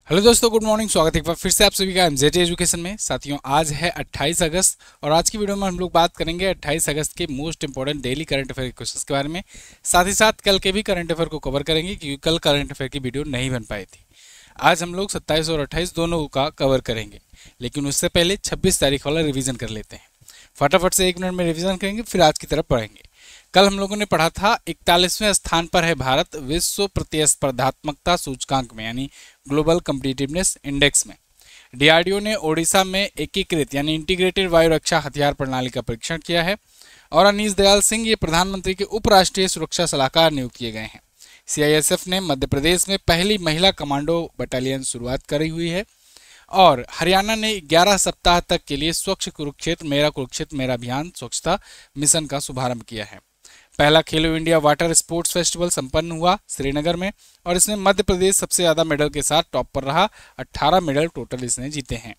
Hello दोस्तों, good morning. स्वागत है एक बार फिर से आप सभी का एमजेटी एजुकेशन में। साथियों, आज है 28 अगस्त और आज की वीडियो में हम लोग बात करेंगे 28 अगस्त के most important daily current affair questions के बारे में। साथ ही साथ कल के भी करंट अफेयर को कवर करेंगे क्योंकि कल करंट अफेयर की वीडियो नहीं बन पाई थी। आज हम लोग 27 और 28 दोनों का कवर करेंगे, लेकिन उससे पहले 26 तारीख वाला रिविजन कर लेते हैं। फटाफट से 1 मिनट में रिविजन करेंगे, फिर आज की तरफ पढ़ेंगे। कल हम लोगों ने पढ़ा था 41वें स्थान पर है भारत विश्व प्रतिस्पर्धात्मकता सूचकांक में, यानी ग्लोबल कम्पिटिटिवनेस इंडेक्स में। डीआरडीओ ने ओडिशा में एकीकृत यानी इंटीग्रेटेड वायु रक्षा हथियार प्रणाली का परीक्षण किया है। और अनीश दयाल सिंह ये प्रधानमंत्री के उप राष्ट्रीय सुरक्षा सलाहकार नियुक्त किए गए हैं। सीआईएसएफ ने मध्य प्रदेश में पहली महिला कमांडो बटालियन शुरुआत करी हुई है। और हरियाणा ने 11 सप्ताह तक के लिए स्वच्छ कुरुक्षेत्र मेरा अभियान स्वच्छता मिशन का शुभारंभ किया है। पहला खेलो इंडिया वाटर स्पोर्ट्स फेस्टिवल संपन्न हुआ श्रीनगर में और इसमें मध्य प्रदेश सबसे ज़्यादा मेडल के साथ टॉप पर रहा। 18 मेडल टोटल इसने जीते हैं।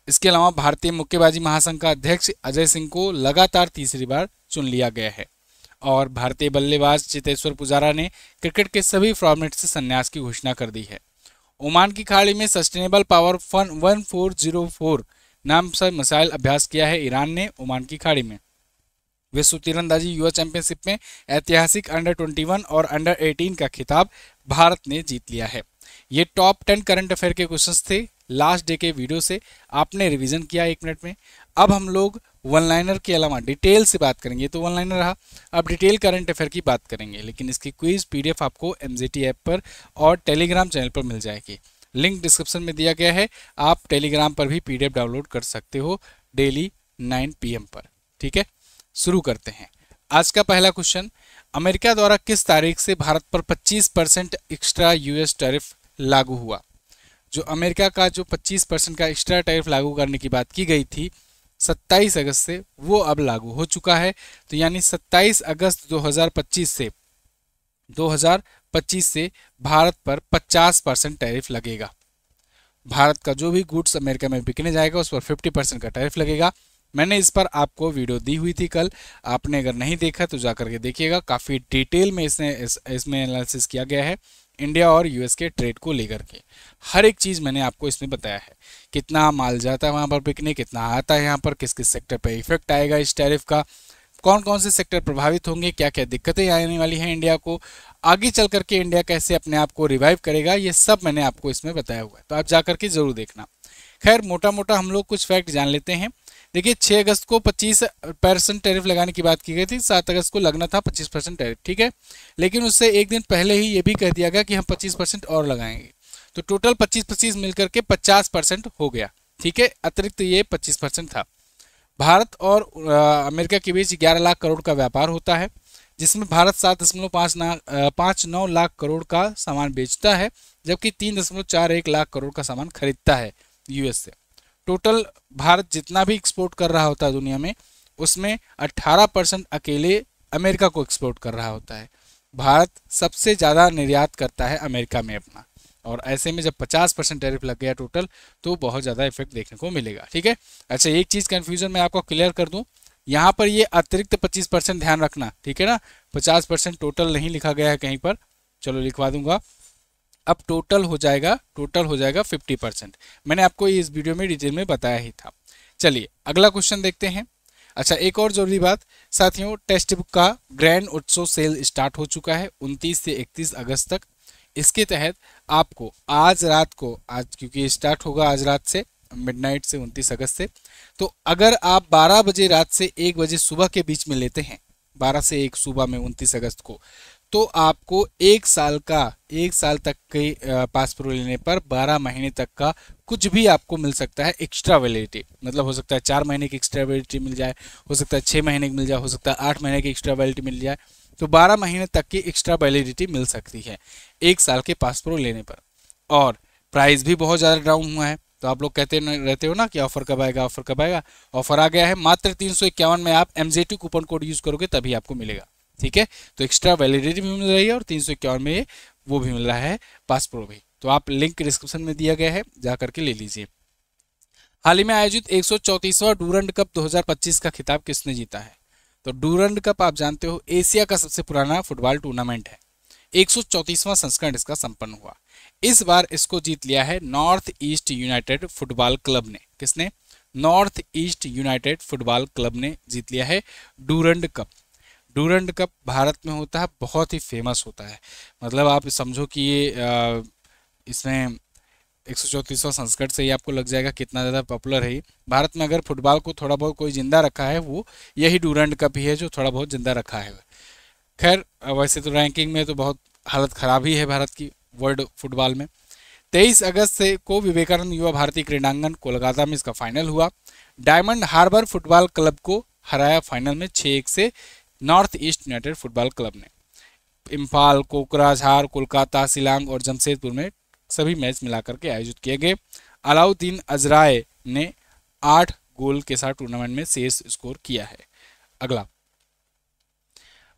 इसके अलावा भारतीय मुक्केबाजी महासंघ का अध्यक्ष अजय सिंह को लगातार तीसरी बार चुन लिया गया है। और भारतीय बल्लेबाज चेतेश्वर पुजारा ने क्रिकेट के सभी फॉर्मेट से संन्यास की घोषणा कर दी है। ओमान की खाड़ी में सस्टेनेबल पावर फन 1404 नाम से मिसाइल अभ्यास किया है ईरान ने ओमान की खाड़ी में। विश्व तीरंदाजी युवा चैंपियनशिप में ऐतिहासिक अंडर 21 और अंडर 18 का खिताब भारत ने जीत लिया है। ये टॉप 10 करंट अफेयर के क्वेश्चंस थे लास्ट डे के वीडियो से। आपने रिवीजन किया 1 मिनट में। अब हम लोग वन लाइनर के अलावा डिटेल से बात करेंगे। तो वन लाइनर रहा, अब डिटेल करंट अफेयर की बात करेंगे, लेकिन इसकी क्विज पीडीएफ आपको एमजेटी ऐप पर और टेलीग्राम चैनल पर मिल जाएगी। लिंक डिस्क्रिप्शन में दिया गया है। आप टेलीग्राम पर भी पीडीएफ डाउनलोड कर सकते हो डेली 9 PM पर। ठीक है, शुरू करते हैं। आज का पहला क्वेश्चन, अमेरिका द्वारा किस तारीख से भारत पर 25% एक्स्ट्रा यूएस टैरिफ लागू हुआ? जो अमेरिका का जो 25% का एक्स्ट्रा टैरिफ लागू करने की बात की गई थी 27 अगस्त से, वो अब लागू हो चुका है। तो यानी 27 अगस्त 2025 से भारत पर 50% टैरिफ लगेगा। भारत का जो भी गुड्स अमेरिका में बिकने जाएगा उस पर 50% का टैरिफ लगेगा। मैंने इस पर आपको वीडियो दी हुई थी कल, आपने अगर नहीं देखा तो जाकर के देखिएगा। काफ़ी डिटेल में इसमें एनालिसिस किया गया है इंडिया और यूएस के ट्रेड को लेकर के। हर एक चीज़ मैंने आपको इसमें बताया है, कितना माल जाता है वहाँ पर बिकने, कितना आता है यहाँ पर, किस किस सेक्टर पर इफेक्ट आएगा इस टैरिफ का, कौन कौन से सेक्टर प्रभावित होंगे, क्या क्या दिक्कतें आने वाली हैं इंडिया को, आगे चल करके इंडिया कैसे अपने आप को रिवाइव करेगा, ये सब मैंने आपको इसमें बताया हुआ है। तो आप जाकर के जरूर देखना। खैर, मोटा मोटा हम लोग कुछ फैक्ट जान लेते हैं। देखिए, 6 अगस्त को 25% टैरिफ लगाने की बात की गई थी। 7 अगस्त को लगना था 25% टैरिफ, ठीक है, लेकिन उससे एक दिन पहले ही ये भी कह दिया गया कि हम 25% और लगाएंगे। तो टोटल 25-25 मिलकर के 50% हो गया। ठीक है, अतिरिक्त ये 25% था। भारत और अमेरिका के बीच 11 लाख करोड़ का व्यापार होता है, जिसमें भारत 7.59 लाख करोड़ का सामान बेचता है, जबकि 3.41 लाख करोड़ का सामान खरीदता है यूएस से। टोटल भारत जितना भी एक्सपोर्ट कर रहा होता है दुनिया में, उसमें 18% अकेले अमेरिका को एक्सपोर्ट कर रहा होता है। भारत सबसे ज़्यादा निर्यात करता है अमेरिका में अपना, और ऐसे में जब 50% टैरिफ लग गया टोटल, तो बहुत ज़्यादा इफेक्ट देखने को मिलेगा। ठीक है, अच्छा, एक चीज़ कन्फ्यूजन मैं आपको क्लियर कर दूं, यहाँ पर ये अतिरिक्त 25% ध्यान रखना, ठीक है ना। 50% टोटल नहीं लिखा गया है कहीं पर, चलो लिखवा दूंगा। अब टोटल हो जाएगा 50%। मैंने आपको इस वीडियो में डिटेल में बताया ही था। चलिए अगला क्वेश्चन देखते हैं। अच्छा, एक और जरूरी बात साथियों, टेक्स्ट बुक का ग्रैंड उत्सव सेल स्टार्ट हो चुका है 29 से 31 अगस्त तक। इसके तहत आपको आज क्योंकि स्टार्ट होगा आज रात से मिडनाइट से 29 अगस्त से, तो अगर आप 12 बजे रात से 1 बजे सुबह के बीच में लेते हैं, 12 से 1 सुबह में 29 अगस्त को, तो आपको 1 साल तक के पास प्रो लेने पर 12 महीने तक का कुछ भी आपको मिल सकता है एक्स्ट्रा वैलिडिटी। मतलब हो सकता है 4 महीने की एक्स्ट्रा वैलिडिटी मिल जाए, हो सकता है 6 महीने की मिल जाए, हो सकता है 8 महीने की एक्स्ट्रा वैलिडिटी मिल जाए। तो 12 महीने तक की एक्स्ट्रा वैलिडिटी मिल सकती है 1 साल के पास प्रो लेने पर। और प्राइस भी बहुत ज़्यादा डाउन हुआ है। तो आप लोग कहते रहते हो ना कि ऑफर कब आएगा, ऑफर कब आएगा। ऑफर आ गया है, मात्र 351 में आप MZT कूपन कोड यूज़ करोगे तभी आपको मिलेगा। ठीक है, तो एक्स्ट्रा वैलिडिटी भी मिल रही है और 351 में वो भी मिल रहा है पास प्रो भी। तो आप लिंक डिस्क्रिप्शन में दिया गया है, जा करके ले लीजिए। हाल ही में आयोजित 134वां डूरंड कप 2025 का खिताब किसने जीता है? तो डूरंड कप आप जानते हो एशिया का सबसे पुराना फुटबॉल टूर्नामेंट है। 134वां संस्करण इसका संपन्न हुआ। इस बार इसको जीत लिया है north east United football club ने। किसने? North east United football club ने जीत लिया है Durand cup. Durand cup Bharat में होता है, बहुत ही फेमस होता है। मतलब आप समझो कि ये इसमें 134वां संस्करण से ही आपको लग जाएगा कितना ज़्यादा पॉपुलर है। भारत में अगर फुटबॉल को थोड़ा बहुत कोई जिंदा रखा है वो यही डूरंड कप ही है जो थोड़ा बहुत जिंदा रखा है। खैर वैसे तो रैंकिंग में तो बहुत हालत खराब ही है भारत की वर्ल्ड फुटबॉल में। 23 अगस्त से को विवेकानंद युवा भारती क्रीडांगन कोलकाता में इसका फाइनल हुआ। डायमंड हार्बर फुटबॉल क्लब को हराया फाइनल में 6-1 से north east United football club ने। इम्फाल, कोकराझार, कोलकाता, शिलांग और जमशेदपुर में सभी मैच मिलाकर के आयोजित किए गए। अलाउद्दीन अजराय ने 8 गोल के साथ टूर्नामेंट में शेष स्कोर किया है। अगला,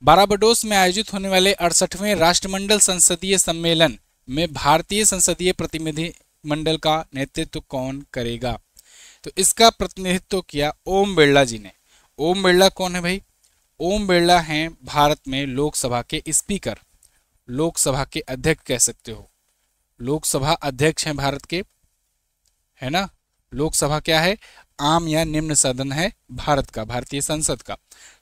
बाराबाडोस में आयोजित होने वाले 68वें राष्ट्रमंडल संसदीय सम्मेलन में भारतीय संसदीय प्रतिनिधि मंडल का नेतृत्व कौन करेगा? तो इसका प्रतिनिधित्व किया ओम बिरला जी ने। ओम बिरला कौन है भाई? ओम बिरला हैं भारत में लोकसभा के स्पीकर, लोकसभा के अध्यक्ष कह सकते हो। लोकसभा अध्यक्ष हैं भारत के, है ना। लोकसभा क्या है? आम या निम्न सदन है भारत का, भारतीय संसद का।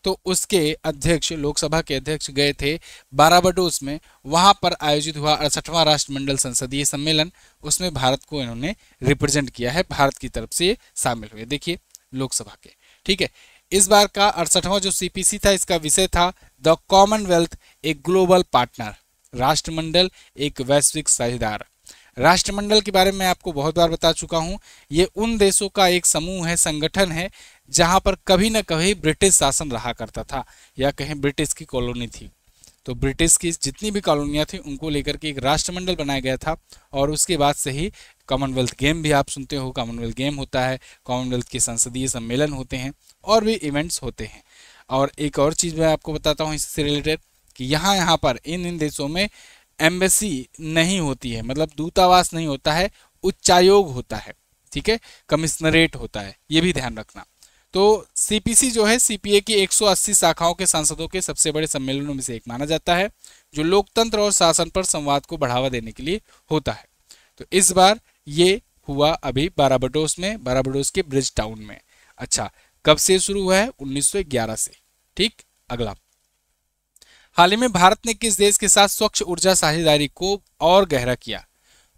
तो उसके अध्यक्ष, लोकसभा के अध्यक्ष गए थे बाराबाडोस में। वहां पर आयोजित हुआ 68वां राष्ट्रमंडल संसदीय सम्मेलन, उसमें भारत को इन्होंने रिप्रेजेंट किया है, भारत की तरफ से शामिल हुए। देखिए लोकसभा के, ठीक है। इस बार का 68वां जो सीपीसी था इसका विषय था the Commonwealth a global partner, राष्ट्रमंडल एक वैश्विक साझेदार। राष्ट्रमंडल के बारे में आपको बहुत बार बता चुका हूं। ये उन देशों का एक समूह है, संगठन है, जहां पर कभी न कभी ब्रिटिश शासन रहा करता था या कहीं ब्रिटिश की कॉलोनी थी। तो ब्रिटिश की जितनी भी कॉलोनियां थी उनको लेकर के एक राष्ट्रमंडल बनाया गया था। और उसके बाद से ही कॉमनवेल्थ गेम भी आप सुनते हो, कॉमनवेल्थ गेम होता है, कॉमनवेल्थ के संसदीय सम्मेलन होते हैं और भी इवेंट्स होते हैं। और एक और चीज़ मैं आपको बताता हूँ इससे रिलेटेड कि यहाँ पर इन देशों में एम्बेसी नहीं होती है, मतलब दूतावास नहीं होता है, उच्चायोग होता है, ठीक है, कमिश्नरेट होता है, ये भी ध्यान रखना। तो सीपीसी जो है सीपीए की 180 शाखाओं के सांसदों के सबसे बड़े सम्मेलनों में से एक माना जाता है, जो लोकतंत्र और शासन पर संवाद को बढ़ावा देने के लिए होता है। तो इस बार ये हुआ अभी बाराबाडोस में, बाराबाडोस के ब्रिज टाउन में। अच्छा, कब से शुरू हुआ है? 1911 से। ठीक, अगला, हाल ही में भारत ने किस देश के साथ स्वच्छ ऊर्जा साझेदारी को और गहरा किया?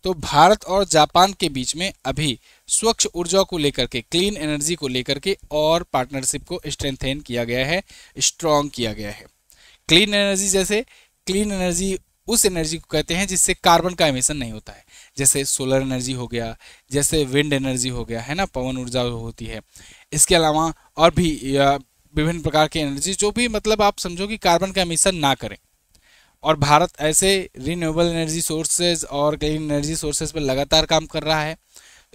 तो भारत और जापान के बीच में अभी स्वच्छ ऊर्जा को लेकर के, क्लीन एनर्जी को लेकर के और पार्टनरशिप को स्ट्रेंथेन किया गया है, स्ट्रॉन्ग किया गया है। क्लीन एनर्जी, जैसे क्लीन एनर्जी उस एनर्जी को कहते हैं जिससे कार्बन का एमिशन नहीं होता है, जैसे सोलर एनर्जी हो गया, जैसे विंड एनर्जी हो गया, है ना, पवन ऊर्जा होती है। इसके अलावा और भी विभिन्न प्रकार की एनर्जी जो भी, मतलब आप समझो कि कार्बन का एमिशन ना करें। और भारत ऐसे रिन्यूएबल एनर्जी सोर्सेज और क्लीन एनर्जी सोर्सेज पर लगातार काम कर रहा है।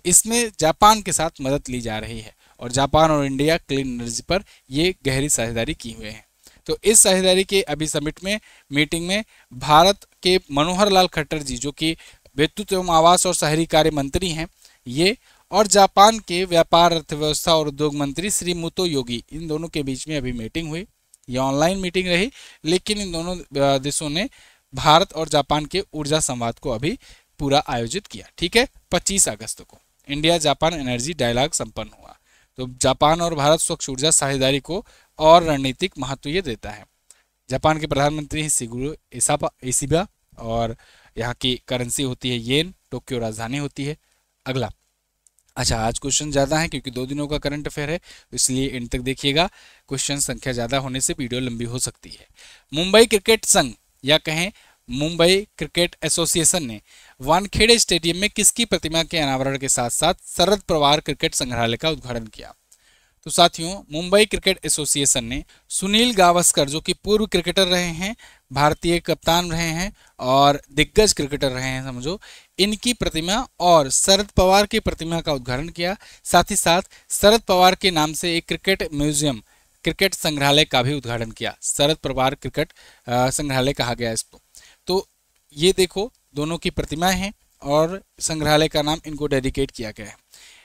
इसमें जापान के साथ मदद ली जा रही है और जापान और इंडिया क्लीन एनर्जी पर ये गहरी साझेदारी की हुए हैं। तो इस साझेदारी के अभी समिट में, मीटिंग में भारत के मनोहर लाल खट्टर जी, जो कि विद्युत एवं आवास और शहरी कार्य मंत्री हैं, ये और जापान के व्यापार, अर्थव्यवस्था और उद्योग मंत्री श्री मुतो योगी, इन दोनों के बीच में अभी मीटिंग हुई। ये ऑनलाइन मीटिंग रही, लेकिन इन दोनों देशों ने भारत और जापान के ऊर्जा संवाद को अभी पूरा आयोजित किया। ठीक है, 25 अगस्त को इंडिया जापान एनर्जी डायलॉग संपन्न हुआ। तो जापान और भारत स्वच्छ ऊर्जा साझेदारी को और रणनीतिक महत्व ये देता है। जापान के प्रधानमंत्री हैं शिगुरो इशिबा और यहाँ की करेंसी होती है येन, टोक्यो राजधानी होती है। अगला, अच्छा, आज क्वेश्चन ज़्यादा है क्योंकि 2 दिनों का करंट अफेयर है, इसलिए इन तक देखिएगा। क्वेश्चन संख्या ज़्यादा होने से वीडियो लंबी हो सकती है। मुंबई क्रिकेट संघ या कहें मुंबई क्रिकेट एसोसिएशन ने वानखेड़े स्टेडियम में किसकी प्रतिमा के अनावरण के साथ साथ शरद पवार क्रिकेट संग्रहालय का उद्घाटन किया? तो साथियों, मुंबई क्रिकेट एसोसिएशन ने सुनील गावस्कर, जो कि पूर्व क्रिकेटर रहे हैं, भारतीय कप्तान रहे हैं और दिग्गज क्रिकेटर रहे हैं समझो, इनकी प्रतिमा और शरद पवार की प्रतिमा का उद्घाटन किया। साथ ही साथ शरद पवार के नाम से एक क्रिकेट म्यूजियम, क्रिकेट संग्रहालय का भी उद्घाटन किया। शरद पवार क्रिकेट संग्रहालय कहा गया इसको। तो ये देखो, दोनों की प्रतिमाएं हैं और संग्रहालय का नाम इनको डेडिकेट किया गया है।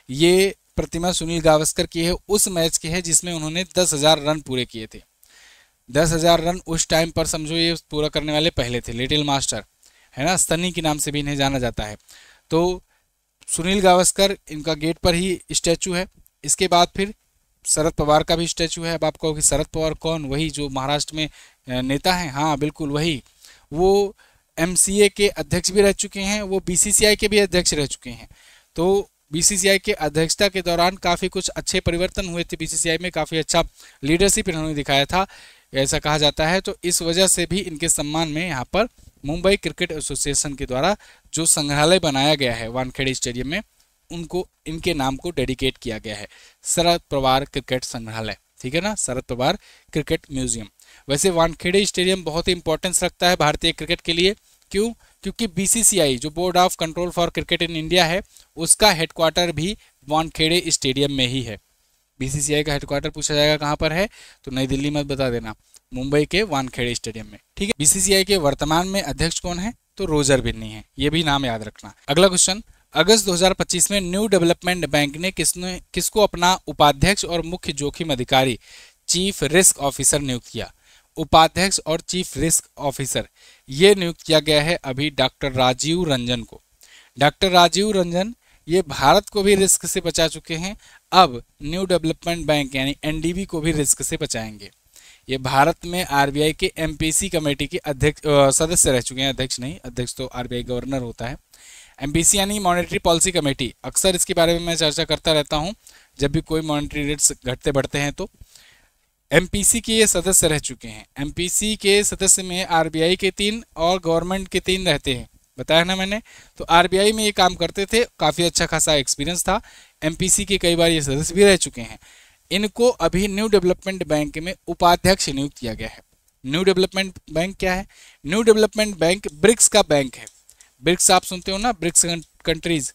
ये प्रतिमा सुनील गावस्कर की है, उस मैच की है जिसमें उन्होंने 10,000 रन पूरे किए थे। 10,000 रन उस टाइम पर समझो ये पूरा करने वाले पहले थे, लिटिल मास्टर। है ना, सनी के नाम से भी इन्हें जाना जाता है। तो सुनील गावस्कर इनका गेट पर ही स्टैचू है। इसके बाद फिर शरद पवार का भी स्टैचू है। अब आप कहोगे शरद पवार कौन? वही जो महाराष्ट्र में नेता हैं, हाँ बिल्कुल वही। वो एमसीए के अध्यक्ष भी रह चुके हैं, वो बीसीसीआई के भी अध्यक्ष रह चुके हैं। तो बीसीसीआई के अध्यक्षता के दौरान काफ़ी कुछ अच्छे परिवर्तन हुए थे, बीसीसीआई में काफ़ी अच्छा लीडरशिप इन्होंने दिखाया था, ऐसा कहा जाता है। तो इस वजह से भी इनके सम्मान में यहाँ पर मुंबई क्रिकेट एसोसिएशन के द्वारा जो संग्रहालय बनाया गया है वानखेड़े स्टेडियम में, उनको इनके नाम को डेडिकेट किया गया है, शरद पवार क्रिकेट संग्रहालय, ठीक है ना, शरद पवार क्रिकेट म्यूजियम। वैसे वानखेड़े स्टेडियम बहुत ही इंपॉर्टेंस रखता है भारतीय क्रिकेट के लिए। क्यों? क्योंकि बीसीसीआई जो board of control for cricket in India है, उसका हेडक्वार्टर भी वानखेड़े स्टेडियम में ही है। बीसीसीआई का हेडक्वार्टर पूछा जाएगा कहाँ पर है, तो नई दिल्ली मत बता देना, मुंबई के वानखेड़े स्टेडियम में, ठीक है। बीसीसीआई के वर्तमान में अध्यक्ष कौन है? तो रोजर बिन्नी है, ये भी नाम याद रखना। अगला क्वेश्चन, अगस्त 2025 में न्यू डेवलपमेंट बैंक ने किसको अपना उपाध्यक्ष और मुख्य जोखिम अधिकारी चीफ रिस्क ऑफिसर नियुक्त किया? उपाध्यक्ष और चीफ रिस्क ऑफिसर ये नियुक्त किया गया है अभी डॉक्टर राजीव रंजन को। डॉक्टर राजीव रंजन ये भारत को भी रिस्क से बचा चुके हैं, अब न्यू डेवलपमेंट बैंक यानी एनडीबी को भी रिस्क से बचाएंगे। ये भारत में आरबीआई के एमपीसी कमेटी के अध्यक्ष सदस्य रह चुके हैं, अध्यक्ष नहीं, अध्यक्ष तो आरबीआई गवर्नर होता है। एमपीसी यानी मॉनेटरी पॉलिसी कमेटी, अक्सर इसके बारे में मैं चर्चा करता रहता हूँ जब भी कोई मॉनेटरी रेट्स घटते बढ़ते हैं। तो एमपीसी के ये सदस्य रह चुके हैं। एमपीसी के सदस्य में आरबीआई के 3 और गवर्नमेंट के 3 रहते हैं, बताया ना मैंने। तो आरबीआई में ये काम करते थे, काफ़ी अच्छा खासा एक्सपीरियंस था। एमपीसी के कई बार ये सदस्य भी रह चुके हैं। इनको अभी न्यू डेवलपमेंट बैंक में उपाध्यक्ष नियुक्त किया गया है। न्यू डेवलपमेंट बैंक क्या है? न्यू डेवलपमेंट बैंक ब्रिक्स का बैंक है। ब्रिक्स आप सुनते हो ना, ब्रिक्स कंट्रीज।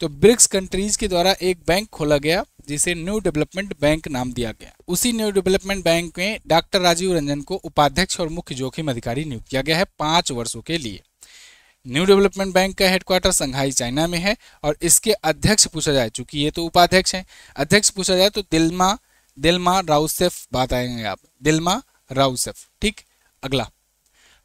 तो ब्रिक्स कंट्रीज के द्वारा एक बैंक खोला गया जिसे न्यू डेवलपमेंट बैंक नाम दिया गया। उसी न्यू डेवलपमेंट बैंक में डॉक्टर राजीव रंजन को उपाध्यक्ष और मुख्य जोखिम अधिकारी नियुक्त किया गया है 5 वर्षों के लिए। न्यू डेवलपमेंट बैंक का हेडक्वार्टर संघाई चाइना में है और इसके अध्यक्ष पूछा जाए, चूंकि ये तो उपाध्यक्ष हैं, अध्यक्ष पूछा जाए तो दिल्मा राउसेफ बात आएंगे आप, दिल्मा राउसेफ, ठीक। अगला,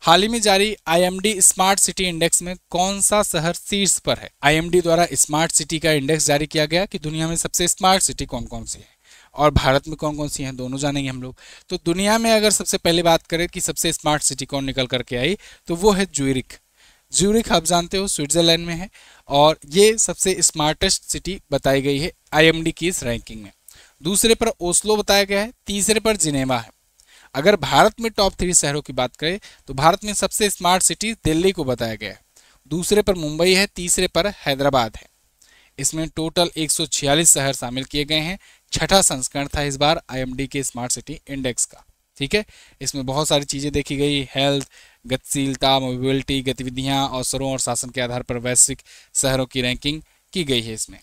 हाल ही में जारी आईएमडी स्मार्ट सिटी इंडेक्स में कौन सा शहर शीर्ष पर है? आईएमडी द्वारा स्मार्ट सिटी का इंडेक्स जारी किया गया कि दुनिया में सबसे स्मार्ट सिटी कौन कौन सी है और भारत में कौन कौन सी हैं, दोनों जानेंगे हम लोग। तो दुनिया में अगर सबसे पहले बात करें कि सबसे स्मार्ट सिटी कौन निकल करके आई, तो वो है ज्यूरिख। ज्यूरिख आप जानते हो स्विट्जरलैंड में है और ये सबसे स्मार्टेस्ट सिटी बताई गई है आईएमडी की इस रैंकिंग में। दूसरे पर ओस्लो बताया गया है, तीसरे पर जिनेवा है। अगर भारत में टॉप 3 शहरों की बात करें तो भारत में सबसे स्मार्ट सिटी दिल्ली को बताया गया है, दूसरे पर मुंबई है, तीसरे पर हैदराबाद है। इसमें टोटल 146 शहर शामिल किए गए हैं। 6ठा संस्करण था इस बार आईएमडी के स्मार्ट सिटी इंडेक्स का, ठीक है। इसमें बहुत सारी चीज़ें देखी गई, हेल्थ, गतिशीलता, मोबिलिटी, गतिविधियां, अवसरों और शासन के आधार पर वैश्विक शहरों की रैंकिंग की गई है इसमें।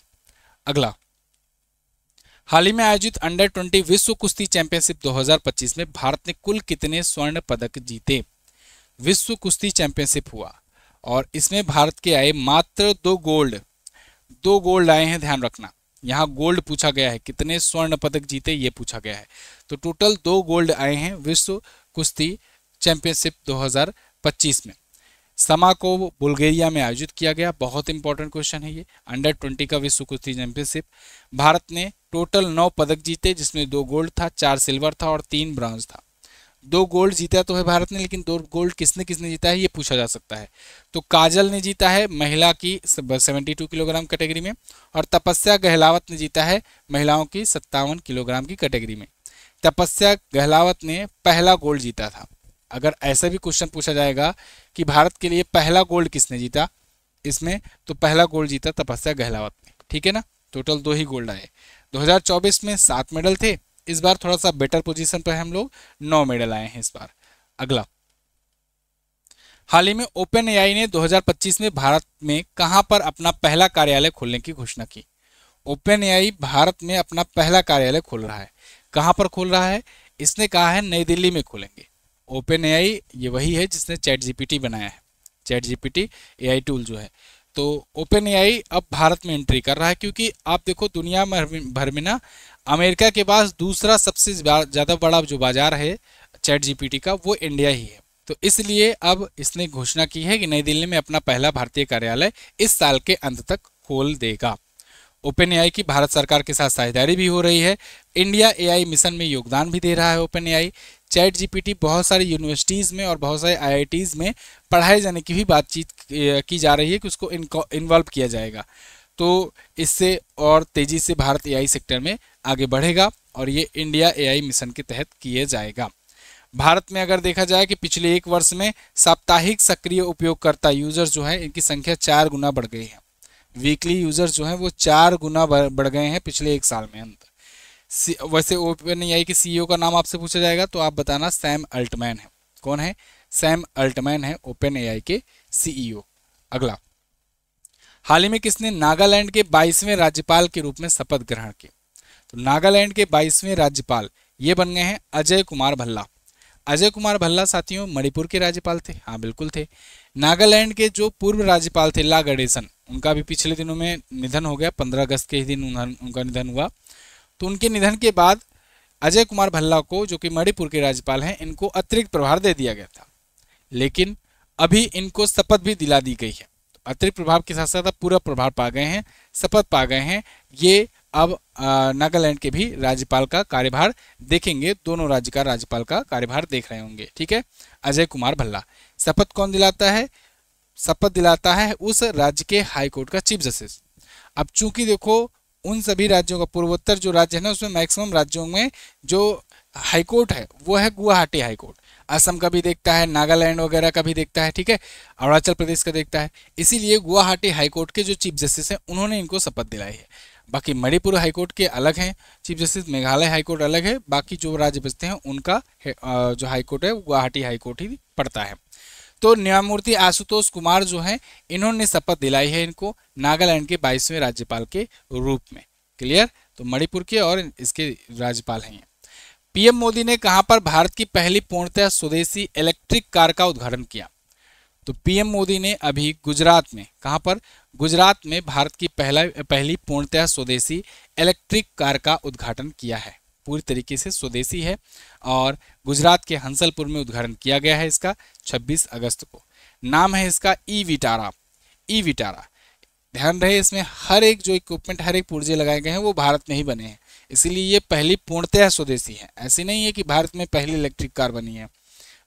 अगला, हाल ही में आयोजित अंडर 20 विश्व कुश्ती चैंपियनशिप 2025 में भारत ने कुल कितने स्वर्ण पदक जीते? विश्व कुश्ती चैंपियनशिप हुआ और इसमें भारत के आए मात्र 2 गोल्ड आए हैं, ध्यान रखना। यहाँ गोल्ड पूछा गया है, कितने स्वर्ण पदक जीते ये पूछा गया है। तो टोटल 2 गोल्ड आए हैं विश्व कुश्ती चैंपियनशिप 2025 में। समा को बुल्गारिया में आयोजित किया गया, बहुत इंपॉर्टेंट क्वेश्चन है ये। अंडर 20 का विश्व कुश्ती चैंपियनशिप, भारत ने टोटल 9 पदक जीते जिसमें 2 गोल्ड था, 4 सिल्वर था और 3 ब्रॉन्ज था। 2 गोल्ड जीता तो है भारत ने, लेकिन 2 गोल्ड किसने किसने जीता है ये पूछा जा सकता है। तो काजल ने जीता है महिला की 72 किलोग्राम कैटेगरी में और तपस्या गहलावत ने जीता है महिलाओं की 57 किलोग्राम की कैटेगरी में। तपस्या गहलावत ने पहला गोल्ड जीता था। अगर ऐसा भी क्वेश्चन पूछा जाएगा कि भारत के लिए पहला गोल्ड किसने जीता इसमें, तो पहला गोल्ड जीता तपस्या गहलावत ने, ठीक है ना। टोटल 2 ही गोल्ड आए। 2024 में 7 मेडल थे, इस बार थोड़ा सा बेटर पोजीशन पर हम लोग, 9 मेडल आए हैं इस बार। अगला, हाल ही में ओपन एआई ने 2025 में भारत में कहां पर अपना पहला कार्यालय खोलने की घोषणा की? ओपन एआई भारत में अपना पहला कार्यालय खोल रहा है। कहां पर खोल रहा है? इसने कहा है नई दिल्ली में खोलेंगे। ओपन एआई ये वही है जिसने चैट जीपीटी बनाया है, चैट जीपीटी एआई टूल जो है। तो ओपन एआई अब भारत में एंट्री कर रहा है, क्योंकि आप देखो दुनिया भर में ना अमेरिका के पास दूसरा सबसे ज़्यादा बड़ा जो बाजार है चैट जीपीटी का, वो इंडिया ही है। तो इसलिए अब इसने घोषणा की है कि नई दिल्ली में अपना पहला भारतीय कार्यालय इस साल के अंत तक खोल देगा। ओपन एआई की भारत सरकार के साथ साझेदारी भी हो रही है। इंडिया एआई मिशन में योगदान भी दे रहा है ओपन एआई। चैट जीपीटी बहुत सारी यूनिवर्सिटीज़ में और बहुत सारे आईआईटीज़ में पढ़ाए जाने की भी बातचीत की जा रही है कि उसको इन्वॉल्व किया जाएगा। तो इससे और तेज़ी से भारत एआई सेक्टर में आगे बढ़ेगा और ये इंडिया एआई मिशन के तहत किए जाएगा। भारत में अगर देखा जाए कि पिछले एक वर्ष में साप्ताहिक सक्रिय उपयोगकर्ता यूजर जो है इनकी संख्या 4 गुना बढ़ गई है। वीकली यूजर जो है वो 4 गुना बढ़ गए हैं पिछले एक साल में अंदर। वैसे ओपन एआई के सीईओ का नाम आपसे पूछा जाएगा तो आप बताना सैम अल्टमैन है। कौन है? सैम अल्टमैन है ओपन एआई के सीईओ। अगला, हाल ही में किसने नागालैंड के 22वें राज्यपाल के रूप में शपथ ग्रहण की? तो नागालैंड के 22वें राज्यपाल ये बन गए हैं अजय कुमार भल्ला। अजय कुमार भल्ला साथियों मणिपुर के राज्यपाल थे, हाँ बिल्कुल थे। नागालैंड के जो पूर्व राज्यपाल थे ला गणेशन, उनका भी पिछले दिनों में निधन हो गया, 15 अगस्त के ही दिन उनका निधन हुआ। तो उनके निधन के बाद अजय कुमार भल्ला को, जो कि मणिपुर के राज्यपाल हैं, इनको अतिरिक्त प्रभार दे दिया गया था, लेकिन अभी इनको शपथ भी दिला दी गई है। तो अतिरिक्त प्रभाव के साथ साथ पूरा प्रभार पा गए हैं, शपथ पा गए हैं। ये अब नागालैंड के भी राज्यपाल का कार्यभार देखेंगे, दोनों राज्य का राज्यपाल का कार्यभार देख रहे होंगे। ठीक है, अजय कुमार भल्ला। शपथ कौन दिलाता है? शपथ दिलाता है उस राज्य के हाईकोर्ट का चीफ जस्टिस। अब चूंकि देखो उन सभी राज्यों का, पूर्वोत्तर जो राज्य है ना, उसमें मैक्सिमम राज्यों में जो हाईकोर्ट है वो है गुवाहाटी हाईकोर्ट। असम का भी देखता है, नागालैंड वगैरह का भी देखता है, ठीक है, अरुणाचल प्रदेश का देखता है। इसीलिए गुवाहाटी हाईकोर्ट के जो चीफ जस्टिस हैं उन्होंने इनको शपथ दिलाई है। बाकी मणिपुर हाईकोर्ट के अलग हैं चीफ जस्टिस, मेघालय हाईकोर्ट अलग है, बाकी जो राज्य बचते हैं उनका जो हाईकोर्ट है गुवाहाटी हाईकोर्ट ही पड़ता है। तो न्यायमूर्ति आशुतोष कुमार जो हैं इन्होंने शपथ दिलाई है इनको नागालैंड के 22वें राज्यपाल के रूप में। क्लियर? तो मणिपुर के और इसके राज्यपाल हैं। पीएम मोदी ने कहां पर भारत की पहली पूर्णतः स्वदेशी इलेक्ट्रिक कार का उद्घाटन किया? तो पीएम मोदी ने अभी गुजरात में, कहां पर? गुजरात में भारत की पहली पूर्णतः स्वदेशी इलेक्ट्रिक कार का उद्घाटन किया है। पूरी तरीके से स्वदेशी है और गुजरात के हंसलपुर में उद्घाटन किया गया है इसका 26 अगस्त को। नाम है इसका ई विटारा। ई विटारा, ध्यान रहे इसमें हर एक जो इक्विपमेंट, हर एक पुर्जे लगाए गए हैं वो भारत में ही बने हैं, इसीलिए ये पहली पूर्णतः स्वदेशी है। ऐसी नहीं है कि भारत में पहली इलेक्ट्रिक कार बनी है,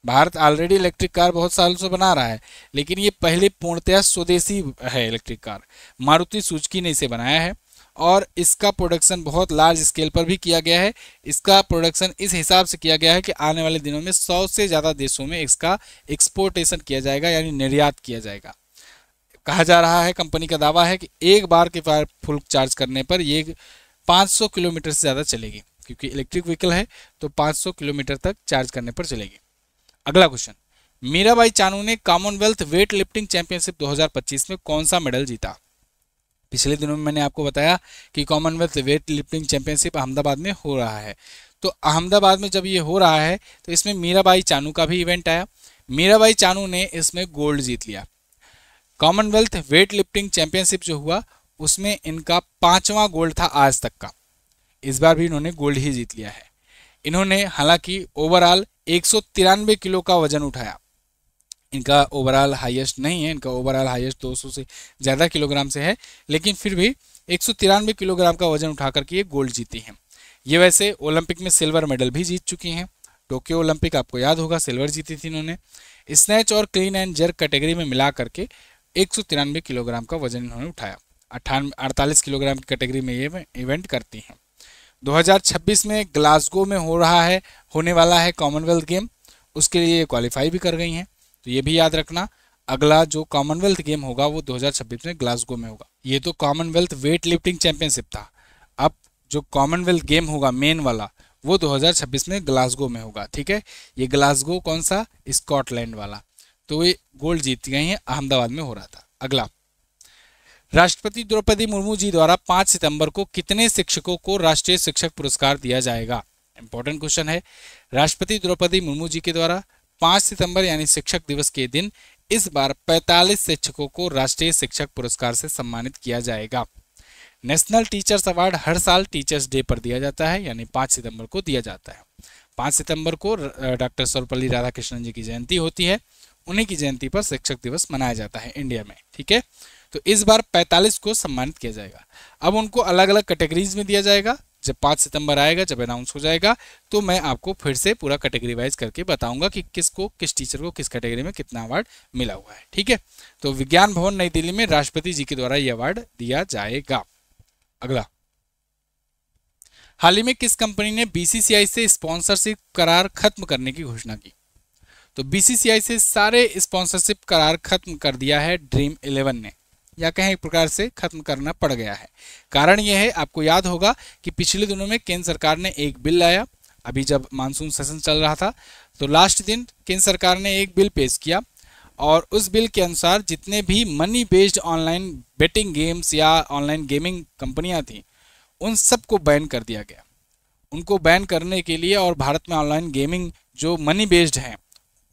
भारत ऑलरेडी इलेक्ट्रिक कार बहुत सालों से बना रहा है, लेकिन ये पहली पूर्णतः स्वदेशी है इलेक्ट्रिक कार। मारुति सुजुकी ने इसे बनाया है और इसका प्रोडक्शन बहुत लार्ज स्केल पर भी किया गया है। इसका प्रोडक्शन इस हिसाब से किया गया है कि आने वाले दिनों में 100 से ज़्यादा देशों में इसका एक्सपोर्टेशन किया जाएगा, यानी निर्यात किया जाएगा। कहा जा रहा है, कंपनी का दावा है कि एक बार के फुल चार्ज करने पर ये 500 किलोमीटर से ज़्यादा चलेगी, क्योंकि इलेक्ट्रिक व्हीकल है तो 500 किलोमीटर तक चार्ज करने पर चलेगी। अगला क्वेश्चन, मीराबाई चानू ने कॉमनवेल्थ वेट लिफ्टिंग चैंपियनशिप 2025 में कौन सा मेडल जीता? पिछले दिनों में मैंने आपको बताया कि Commonwealth weight lifting championship Ahmedabad में हो रहा है। तो अहमदाबाद में जब ये हो रहा है तो इसमें मीराबाई चानू का भी इवेंट आया। मीराबाई चानू ने इसमें गोल्ड जीत लिया। कॉमनवेल्थ वेट लिफ्टिंग चैंपियनशिप जो हुआ उसमें इनका 5वां गोल्ड था आज तक का। इस बार भी इन्होंने गोल्ड ही जीत लिया है। इन्होंने हालांकि ओवरऑल 193 किलो का वजन उठाया। इनका ओवरऑल हाईएस्ट नहीं है, इनका ओवरऑल हाईएस्ट 200 से ज़्यादा किलोग्राम से है, लेकिन फिर भी 193 किलोग्राम का वजन उठा करके ये गोल्ड जीती हैं। ये वैसे ओलंपिक में सिल्वर मेडल भी जीत चुकी हैं। टोक्यो ओलंपिक आपको याद होगा, सिल्वर जीती थी इन्होंने। स्नैच और क्लीन एंड जर्क कैटेगरी में मिला करके 193 किलोग्राम का वजन इन्होंने उठाया। 48 किलोग्राम की कैटेगरी में ये इवेंट करती हैं। 2026 में ग्लासगो में होने वाला है कॉमनवेल्थ गेम, उसके लिए ये क्वालिफाई भी कर गई हैं। तो ये भी याद रखना, अगला जो कॉमनवेल्थ गेम होगा वो 2026 में ग्लासगो में होगा। ये तो कॉमनवेल्थ वेट लिफ्टिंग चैंपियनशिप था, अब जो कॉमनवेल्थ गेम होगा मेन वाला वो 2026 में ग्लासगो में होगा। ठीक है, ये ग्लासगो कौन सा? स्कॉटलैंड वाला। तो ये गोल्ड जीत गई हैं, अहमदाबाद में हो रहा था। अगला, राष्ट्रपति द्रौपदी मुर्मू जी द्वारा 5 सितंबर को कितने शिक्षकों को राष्ट्रीय शिक्षक पुरस्कार दिया जाएगा? इंपॉर्टेंट क्वेश्चन है। राष्ट्रपति द्रौपदी मुर्मू जी के द्वारा 5 सितंबर यानी शिक्षक दिवस के दिन इस बार 45 शिक्षकों को राष्ट्रीय शिक्षक पुरस्कार से सम्मानित किया जाएगा। नेशनल टीचर्स अवार्ड हर साल टीचर्स डे पर दिया जाता है, यानी 5 सितंबर को दिया जाता है। 5 सितंबर को डॉक्टर सर्वपल्ली राधाकृष्णन जी की जयंती होती है, उन्हीं की जयंती पर शिक्षक दिवस मनाया जाता है इंडिया में। ठीक है, तो इस बार 45 को सम्मानित किया जाएगा। अब उनको अलग अलग कैटेगरीज में दिया जाएगा। जब 5 सितंबर आएगा, जब अनाउंस हो जाएगा, तो मैं आपको फिर से पूरा कैटेगरी वाइज करके बताऊंगा कि किसको, किस टीचर को किस कैटेगरी में कितना अवार्ड मिला हुआ है। ठीक है, तो विज्ञान भवन नई दिल्ली में राष्ट्रपति जी के द्वारा यह अवार्ड दिया जाएगा। अगला, हाल ही में किस कंपनी ने बीसीसीआई से स्पॉन्सरशिप करार खत्म करने की घोषणा की? तो बीसीसीआई से सारे स्पॉन्सरशिप करार खत्म कर दिया है ड्रीम 11 ने, या कहें एक प्रकार से खत्म करना पड़ गया है। कारण यह है, आपको याद होगा कि पिछले दिनों में केंद्र सरकार ने एक बिल लाया, अभी जब मानसून सेशन चल रहा था तो लास्ट दिन केंद्र सरकार ने एक बिल पेश किया, और उस बिल के अनुसार जितने भी money based online betting games या ऑनलाइन गेमिंग कंपनियां थी, उन सबको बैन कर दिया गया। उनको बैन करने के लिए और भारत में ऑनलाइन गेमिंग जो मनी बेस्ड हैं,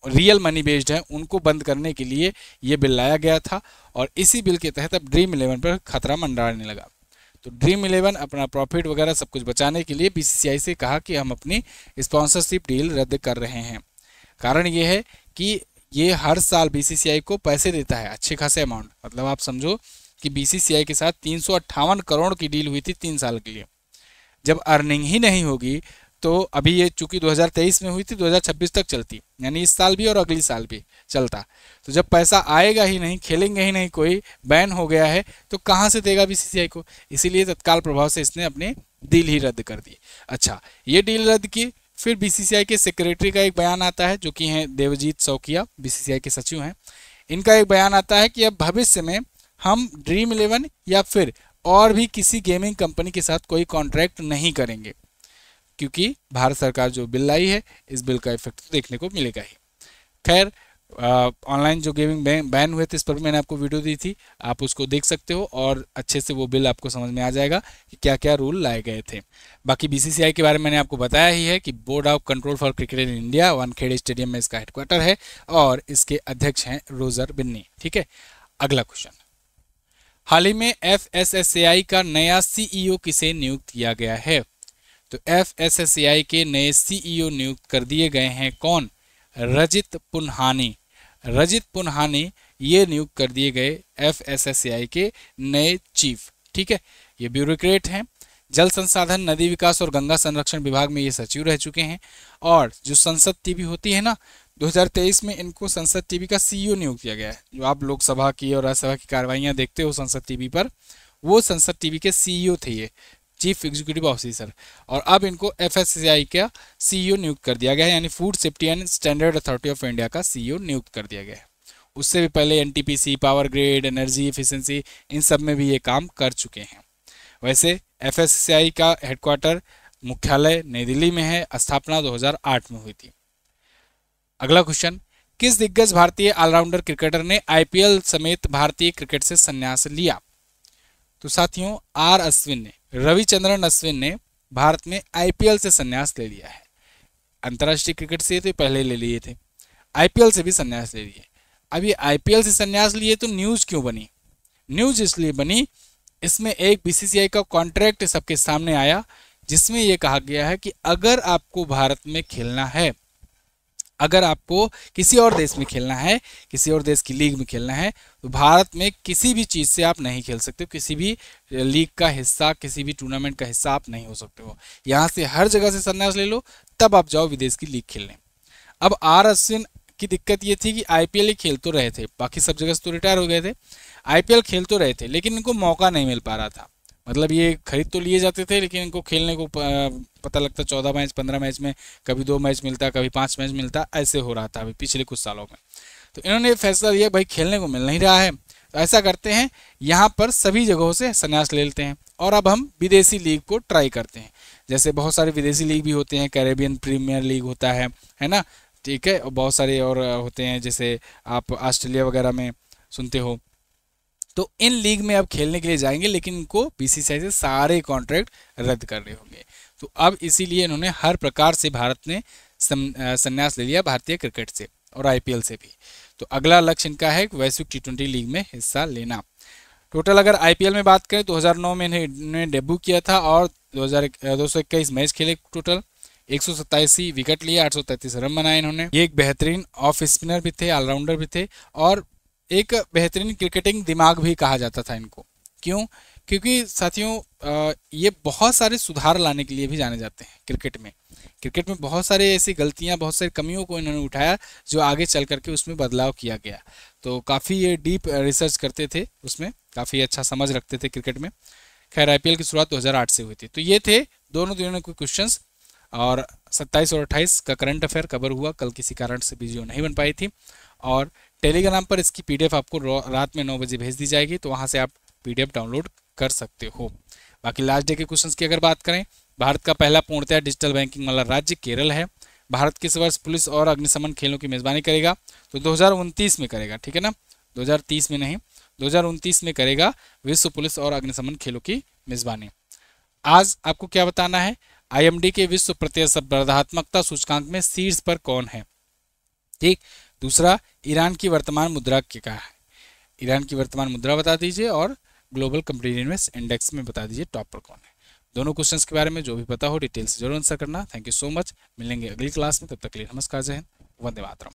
रियल मनी बेस्ड है, उनको बंद करने के लिए ये बिल लाया गया था। और इसी बिल के तहत अब ड्रीम 11 पर खतरा मंडराने लगा। तो ड्रीम 11 अपना प्रॉफिट वगैरह सब कुछ बचाने के लिए बीसीसीआई से कहा कि हम अपनी स्पॉन्सरशिप डील रद्द कर रहे हैं। कारण ये है कि ये हर साल बीसीसीआई को पैसे देता है, अच्छे खासे अमाउंट। मतलब आप समझो कि बीसीसीआई के साथ 358 करोड़ की डील हुई थी 3 साल के लिए। जब अर्निंग ही नहीं होगी तो अभी ये चूंकि 2023 में हुई थी, 2026 तक चलती, यानी इस साल भी और अगली साल भी चलता। तो जब पैसा आएगा ही नहीं, खेलेंगे ही नहीं, कोई बैन हो गया है, तो कहाँ से देगा बीसीसीआई को? इसीलिए तत्काल प्रभाव से इसने अपनी डील ही रद्द कर दी। अच्छा, ये डील रद्द की, फिर बीसीसीआई के सेक्रेटरी का एक बयान आता है, जो कि हैं देवजीत सौकिया, बीसीसीआई के सचिव हैं। इनका एक बयान आता है कि अब भविष्य में हम ड्रीम 11 या फिर और भी किसी गेमिंग कंपनी के साथ कोई कॉन्ट्रैक्ट नहीं करेंगे, क्योंकि भारत सरकार जो बिल लाई है, इस बिल का इफेक्ट तो देखने को मिलेगा ही। खैर, ऑनलाइन जो गेमिंग बैन हुए थे, इस पर मैंने आपको वीडियो दी थी, आप उसको देख सकते हो और अच्छे से वो बिल आपको समझ में आ जाएगा कि क्या क्या रूल लाए गए थे। बाकी बीसीसीआई के बारे में मैंने आपको बताया ही है कि board of control for cricket in India Wankhede stadium में इसका हेडक्वार्टर है और इसके अध्यक्ष हैं रोजर बिन्नी। ठीक है, अगला क्वेश्चन, हाल ही में एफएसएसएआई का नया सीईओ किसे नियुक्त किया गया है? तो एफएसएसएआई के नए सीईओ नियुक्त कर दिए गए हैं कौन? रजित पुन्हानी। रजित पुन्हानी ये नियुक्त कर दिए गए एफएसएसएआई के नए चीफ। ठीक है, ये ब्यूरोक्रेट हैं, जल संसाधन, नदी विकास और गंगा संरक्षण विभाग में ये सचिव रह चुके हैं। और जो संसद टीवी होती है ना, 2023 में इनको संसद टीवी का सीईओ नियुक्त किया गया है। जो आप लोकसभा की और राज्यसभा की कार्रवाइयां देखते हो संसद टीवी पर, वो संसद टीवी के सीईओ थे, ये चीफ एग्जीक्यूटिव ऑफिसर। और अब इनको एफएससीआई का सीईओ नियुक्त कर दिया गया है, यानी food safety and standard authority of India का सीईओ नियुक्त कर दिया गया है। उससे भी पहले NTPC, power grid, energy efficiency, इन सब में भी ये काम कर चुके हैं। वैसे एफएससीआई का हेडक्वार्टर मुख्यालय नई दिल्ली में है, स्थापना 2008 में हुई थी। अगला क्वेश्चन, किस दिग्गज भारतीय ऑलराउंडर क्रिकेटर ने आईपीएल समेत भारतीय क्रिकेट से संन्यास लिया? तो साथियों, आर अश्विन ने, रविचंद्रन अश्विन ने भारत में आईपीएल से संन्यास ले लिया है। अंतर्राष्ट्रीय क्रिकेट से तो पहले ले लिए थे, आईपीएल से भी संन्यास ले लिए। अब ये आईपीएल से संन्यास लिए तो न्यूज क्यों बनी? न्यूज इसलिए बनी, इसमें एक बीसीसीआई का कॉन्ट्रैक्ट सबके सामने आया, जिसमें यह कहा गया है कि अगर आपको भारत में खेलना है, अगर आपको किसी और देश में खेलना है, किसी और देश की लीग में खेलना है, तो भारत में किसी भी चीज़ से आप नहीं खेल सकते हो, किसी भी लीग का हिस्सा, किसी भी टूर्नामेंट का हिस्सा आप नहीं हो सकते हो। यहाँ से हर जगह से संन्यास ले लो, तब आप जाओ विदेश की लीग खेलने। अब आर अश्विन की दिक्कत ये थी कि आईपीएल ही खेल तो रहे थे, बाकी सब जगह से तो रिटायर हो गए थे, आईपीएल खेल तो रहे थे, लेकिन इनको मौका नहीं मिल पा रहा था। मतलब ये खरीद तो लिए जाते थे, लेकिन इनको खेलने को पता लगता 14 मैच 15 मैच में कभी 2 मैच मिलता, कभी 5 मैच मिलता, ऐसे हो रहा था अभी पिछले कुछ सालों में। तो इन्होंने फैसला लिया, भाई खेलने को मिल नहीं रहा है, तो ऐसा करते हैं, यहाँ पर सभी जगहों से संन्यास ले लेते हैं और अब हम विदेशी लीग को ट्राई करते हैं। जैसे बहुत सारे विदेशी लीग भी होते हैं, कैरेबियन प्रीमियर लीग होता है ना, ठीक है, और बहुत सारे और होते हैं, जैसे आप ऑस्ट्रेलिया वगैरह में सुनते हो। तो इन लीग में अब खेलने के लिए जाएंगे, लेकिन इनको बीसीसीआई से सारे कॉन्ट्रैक्ट रद्द करने होंगे। तो अब इसीलिए इन्होंने हर प्रकार से भारत ने संन्यास ले लिया भारतीय क्रिकेट से और आईपीएल से भी। तो अगला लक्ष्य इनका है वैश्विक टी20 लीग में हिस्सा लेना। टोटल अगर आईपीएल में बात करें तो 2009 में इन्होंने डेब्यू किया था और 221 मैच खेले टोटल, 187 विकेट लिए, 833 रन बनाए इन्होंने। ये एक बेहतरीन ऑफ स्पिनर भी थे, ऑलराउंडर भी थे और एक बेहतरीन क्रिकेटिंग दिमाग भी कहा जाता था इनको। क्यों? क्योंकि साथियों ये बहुत सारे सुधार लाने के लिए भी जाने जाते हैं क्रिकेट में। क्रिकेट में बहुत सारे ऐसी गलतियां, बहुत सारी कमियों को इन्होंने उठाया जो आगे चल करके उसमें बदलाव किया गया। तो काफ़ी ये डीप रिसर्च करते थे, उसमें काफ़ी अच्छा समझ रखते थे क्रिकेट में। खैर आईपीएल की शुरुआत 2008 से हुई थी। तो ये थे दोनों के क्वेश्चंस और 27 और 28 का करंट अफेयर कवर हुआ। कल किसी कारण से वीडियो नहीं बन पाई थी और टेलीग्राम पर इसकी पीडीएफ आपको रात में 9 बजे भेज दी जाएगी, तो वहाँ से आप पीडीएफ डाउनलोड कर सकते हो। बाकी लास्ट डे के क्वेश्चंस की अगर बात करें, भारत का पहला पूर्णतः डिजिटल बैंकिंग वाला राज्य केरल है। भारत किस वर्ष पुलिस और अग्निशमन खेलों की मेजबानी करेगा? तो 2029 में करेगा, ठीक है ना, 2030 में नहीं, 2029 में करेगा विश्व पुलिस और अग्निशमन खेलों की मेजबानी। आज आपको क्या बताना है, आईएमडी के विश्व प्रतिस्पर्धात्मकता सूचकांक में शीर्ष पर कौन है? ठीक। दूसरा, ईरान की वर्तमान मुद्रा क्या है? ईरान की वर्तमान मुद्रा बता दीजिए और ग्लोबल कंपटीटिवनेस इंडेक्स में बता दीजिए टॉप पर कौन है। दोनों क्वेश्चंस के बारे में जो भी पता हो डिटेल से जरूर आंसर करना। Thank you so much. मिलेंगे अगली क्लास में, तब तक के लिए नमस्कार, जय हिंद, वंदे मातरम।